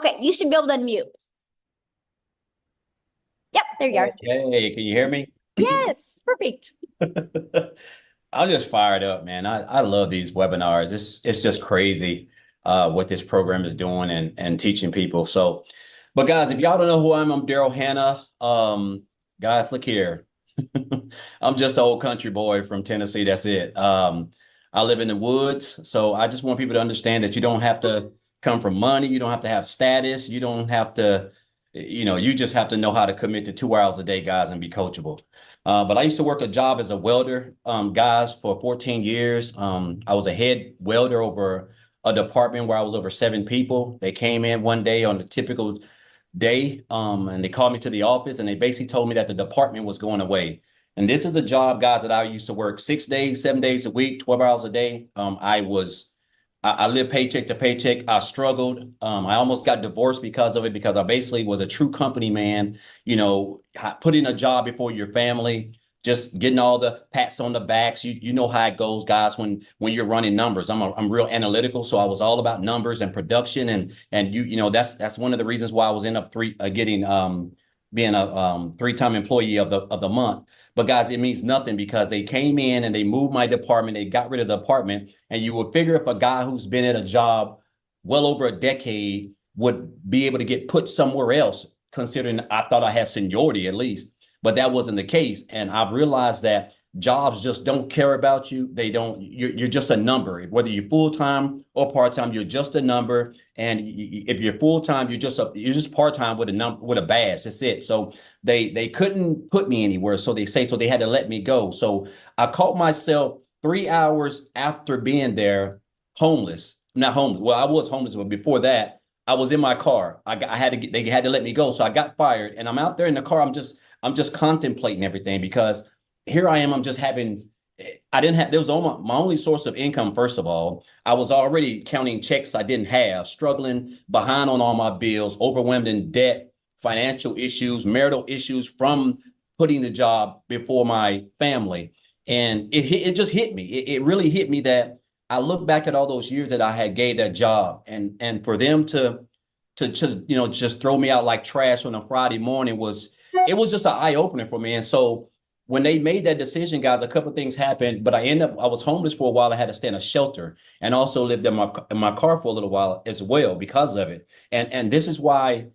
Okay, you should be able to unmute. Yep, there you are. Hey, can you hear me? Yes, perfect. I'm just fired up, man. I love these webinars. It's just crazy what this program is doing and teaching people. So, but guys, if y'all don't know who I'm Darrell Hannah. Guys, look here. I'm just an old country boy from Tennessee. That's it. I live in the woods, so I just want people to understand that you don't have to come from money. You don't have to have status. You don't have to, you just have to know how to commit to 2 hours a day, guys, and be coachable. But I used to work a job as a welder, guys, for 14 years. I was a head welder over a department where I was over 7 people. They came in one day on a typical day, and they called me to the office, and they basically told me that the department was going away. And this is a job, guys, that I used to work 6 days, 7 days a week, 12 hours a day. I lived paycheck to paycheck. I struggled. I almost got divorced because of it, because I basically was a true company man, putting a job before your family, just getting all the pats on the backs. You know how it goes, guys, when you're running numbers. I'm real analytical, so I was all about numbers and production, and that's one of the reasons why I was in up being a 3-time employee of the month. But guys, it means nothing, because they came in and they moved my department. They got rid of the department. And you would figure if a guy who's been at a job well over a decade would be able to get put somewhere else, considering I thought I had seniority at least. But that wasn't the case. And I've realized that jobs just don't care about you. You're just a number. Whether you're full-time or part-time, you're just a number. And if you're full-time, you're just part-time with a badge. That's it. So they couldn't put me anywhere. So they had to let me go. So I caught myself 3 hours after being there, homeless. Not homeless. Well, I was homeless, but before that, I was in my car. They had to let me go. So I got fired, and I'm out there in the car. I'm just contemplating everything, because here I am. There was my only source of income. First of all, I was already counting checks I didn't have, struggling, behind on all my bills, overwhelmed in debt, financial issues, marital issues from putting the job before my family. And it just hit me. It really hit me that I look back at all those years that I had gave that job, and for them to just throw me out like trash on a Friday morning was just an eye opener for me. And so when they made that decision, guys, a couple of things happened, but I was homeless for a while. I had to stay in a shelter, and also lived in my car for a little while as well because of it. And this is why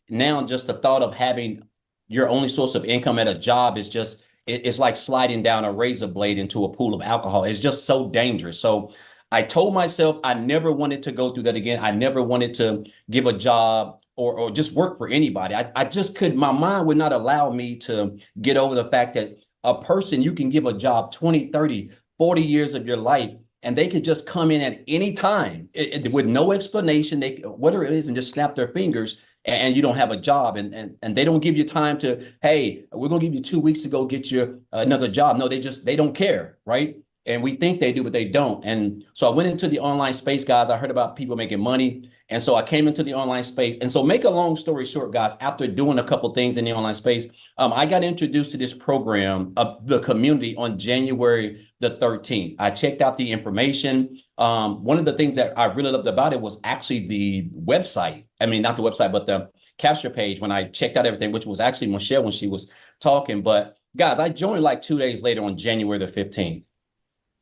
now just the thought of having your only source of income at a job it's like sliding down a razor blade into a pool of alcohol. It's just so dangerous. So I told myself I never wanted to go through that again. I never wanted to give a job or just work for anybody. I just could, my mind would not allow me to get over the fact that a person, you can give a job 20, 30, 40 years of your life, and they could just come in at any time with no explanation, whatever it is, and just snap their fingers, and you don't have a job, and they don't give you time to, hey, we're gonna give you 2 weeks to go get you another job. No, they don't care, right? And we think they do, but they don't. And so I went into the online space, guys. I heard about people making money. And so I came into the online space. And so, make a long story short, guys, after doing a couple things in the online space, I got introduced to this program of the community on January the 13th. I checked out the information. One of the things that I really loved about it was actually the website. I mean, not the website, but the capture page when I checked out everything, which was actually Michelle when she was talking. But guys, I joined like 2 days later on January the 15th.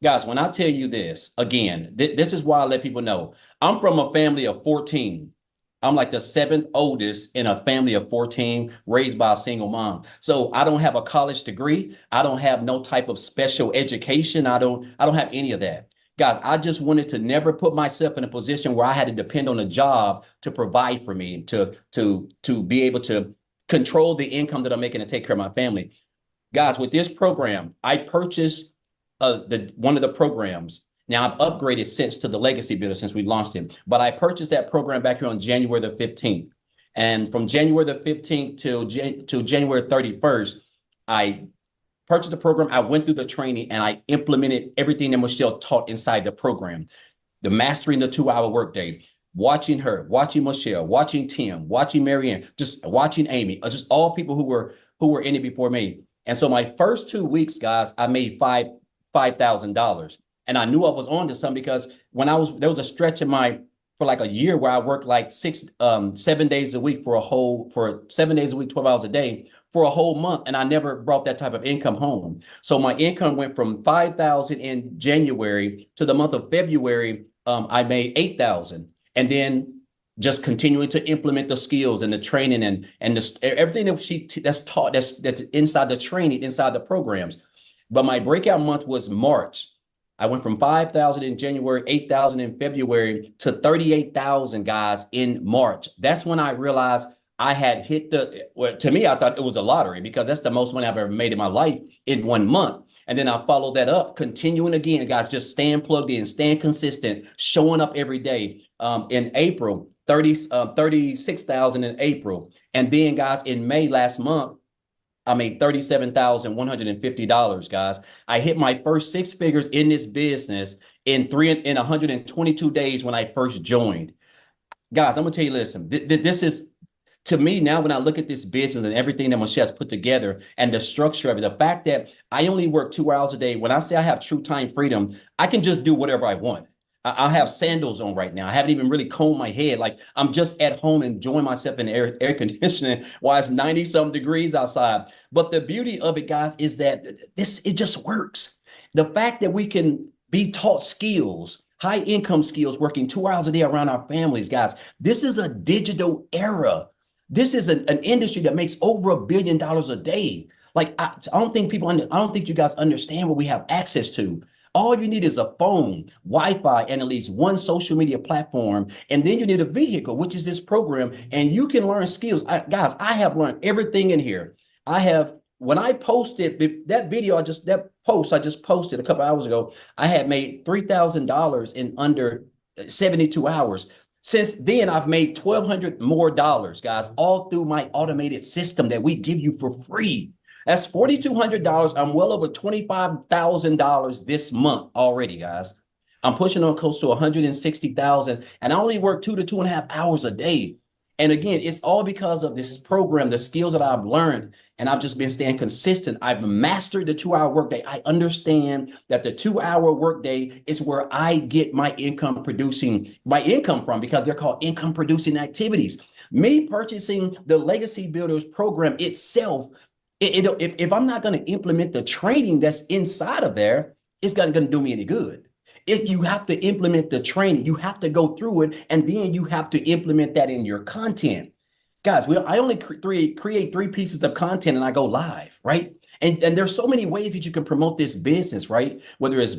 Guys, when I tell you this, again, this is why I let people know. I'm from a family of 14. I'm like the seventh oldest in a family of 14, raised by a single mom. So I don't have a college degree. I don't have no type of special education. I don't have any of that. Guys, I just wanted to never put myself in a position where I had to depend on a job to provide for me, to be able to control the income that I'm making to take care of my family. Guys, with this program, I purchased one of the programs. Now I've upgraded since to the legacy builder since we launched it, but I purchased that program back here on January the 15th. And from January the 15th to January 31st, I purchased the program. I went through the training and I implemented everything that Michelle taught inside the program. The mastering the 2-hour workday, watching her, watching Michelle, watching Tim, watching Marianne, just watching Amy, just all people who were in it before me. And so my first 2 weeks, guys, I made $5,000. And I knew I was on to something, because there was a stretch in my for like a year where I worked like 7 days a week for 7 days a week, 12 hours a day for a whole month. And I never brought that type of income home. So my income went from 5,000 in January to the month of February. I made 8,000. And then just continuing to implement the skills and the training and everything that that's taught, that's inside the training, inside the programs. But my breakout month was March. I went from 5,000 in January, 8,000 in February to 38,000 guys in March. That's when I realized I had hit to me, I thought it was a lottery because that's the most money I've ever made in my life in 1 month. And then I followed that up, continuing again, guys, just staying plugged in, staying consistent, showing up every day. In April, 36,000 in April. And then guys, in May last month, I made $37,150, guys. I hit my first six figures in this business in 122 days when I first joined. Guys, I'm gonna tell you, listen, this is, to me now, when I look at this business and everything that Michelle's put together and the structure of it, the fact that I only work 2 hours a day, when I say I have true time freedom, I can just do whatever I want. I have sandals on right now. I haven't even really combed my head. Like I'm just at home enjoying myself in air conditioning while it's 90 some degrees outside. But the beauty of it, guys, is that it just works. The fact that we can be taught skills, high income skills, working 2 hours a day around our families, guys. This is a digital era. This is an industry that makes over $1 billion a day. Like I don't think you guys understand what we have access to. All you need is a phone, Wi-Fi, and at least one social media platform. And then you need a vehicle, which is this program. And you can learn skills. Guys, I have learned everything in here. When I posted that post I just posted a couple hours ago, I had made $3,000 in under 72 hours. Since then, I've made $1,200 more, guys, all through my automated system that we give you for free. That's $4,200. I'm well over $25,000 this month already, guys. I'm pushing on close to 160,000, and I only work 2 to 2.5 hours a day. And again, it's all because of this program, the skills that I've learned, and I've just been staying consistent. I've mastered the 2-hour workday. I understand that the 2-hour workday is where I get my income from, because they're called income producing activities. Me purchasing the Legacy Builders program itself, if I'm not going to implement the training that's inside of there, it's not going to do me any good. If you have to implement the training, you have to go through it, and then you have to implement that in your content. Guys, I only create 3 pieces of content and I go live, right? And there's so many ways that you can promote this business, right? Whether it's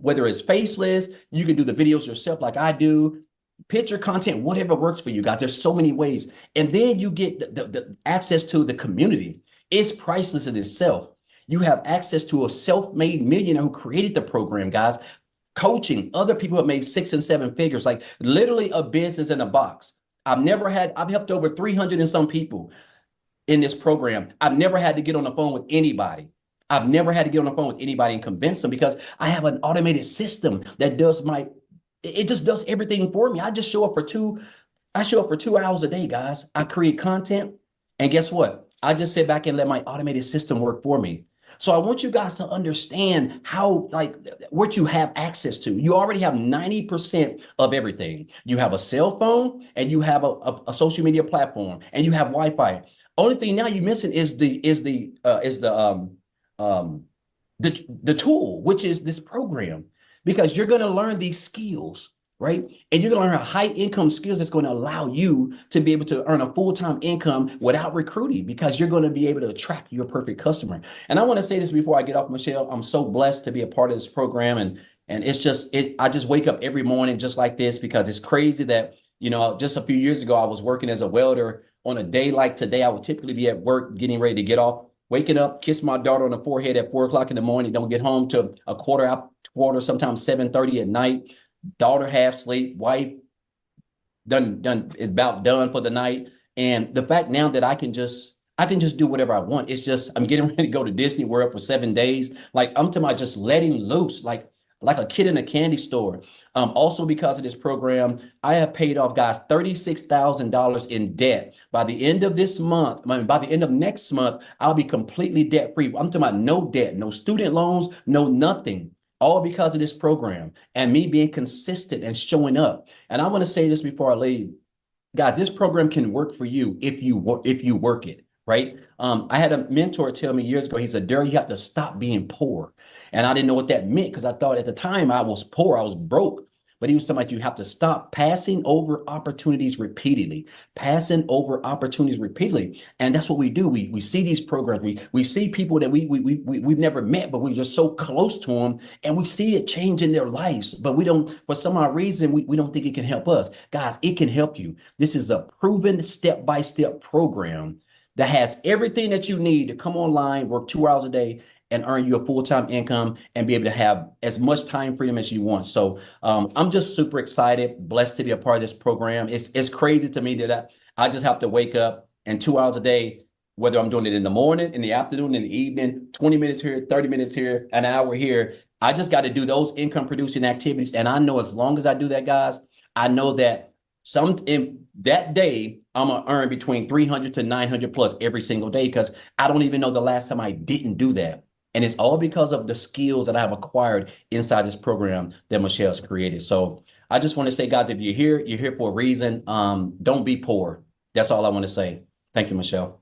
whether it's faceless, you can do the videos yourself like I do. Picture content, whatever works for you guys. There's so many ways. And then you get the access to the community. It's priceless in itself. You have access to a self-made millionaire who created the program, guys. Coaching other people who have made 6 and 7 figures, like literally a business in a box. I've helped over 300 and some people in this program. I've never had to get on the phone with anybody. I've never had to get on the phone with anybody and convince them, because I have an automated system that it just does everything for me. I show up for 2 hours a day, guys. I create content, and guess what? I just sit back and let my automated system work for me. So I want you guys to understand what you have access to. You already have 90% of everything. You have a cell phone, and you have a social media platform, and you have Wi-Fi. Only thing now you're missing is the tool, which is this program. Because you're going to learn these skills, right? And you're going to learn high income skills that's going to allow you to be able to earn a full-time income without recruiting, because you're going to be able to attract your perfect customer. And I want to say this before I get off, Michelle. I'm so blessed to be a part of this program. And it's just, I just wake up every morning just like this, because it's crazy that, just a few years ago, I was working as a welder. On a day like today, I would typically be at work getting ready to get off, waking up, kiss my daughter on the forehead at 4 o'clock in the morning, don't get home till a quarter, sometimes 7:30 at night. Daughter half sleep, wife done is about done for the night. And the fact now that I can just do whatever I want. It's just, I'm getting ready to go to Disney World for 7 days. Like I'm talking about just letting loose, like a kid in a candy store. Also, because of this program, I have paid off, guys, $36,000 in debt. By the end of this month, by the end of next month, I'll be completely debt free. I'm talking about no debt, no student loans, no nothing. all because of this program and me being consistent and showing up. And I want to say this before I leave. Guys, this program can work for you if you work it, right? I had a mentor tell me years ago, he said, Darrell, you have to stop being poor. And I didn't know what that meant because I thought at the time I was poor, I was broke. But he was talking about you have to stop passing over opportunities repeatedly, passing over opportunities repeatedly. And that's what we do. We see these programs. We see people that we've never met, but we're just so close to them, and we see it change in their lives. But we don't, for some odd reason, we don't think it can help us. Guys, it can help you. This is a proven step-by-step program that has everything that you need to come online, work 2 hours a day, and earn you a full-time income and be able to have as much time freedom as you want. So I'm just super excited, blessed to be a part of this program. It's crazy to me that I just have to wake up and 2 hours a day, whether I'm doing it in the morning, in the afternoon, in the evening, 20 minutes here, 30 minutes here, an hour here. I just got to do those income producing activities. And I know as long as I do that, guys, I know that in that day, I'm going to earn between 300 to 900 plus every single day, because I don't even know the last time I didn't do that. And it's all because of the skills that I have acquired inside this program that Michelle's created. So I just want to say, guys, if you're here for a reason. Don't be poor. That's all I want to say. Thank you, Michelle.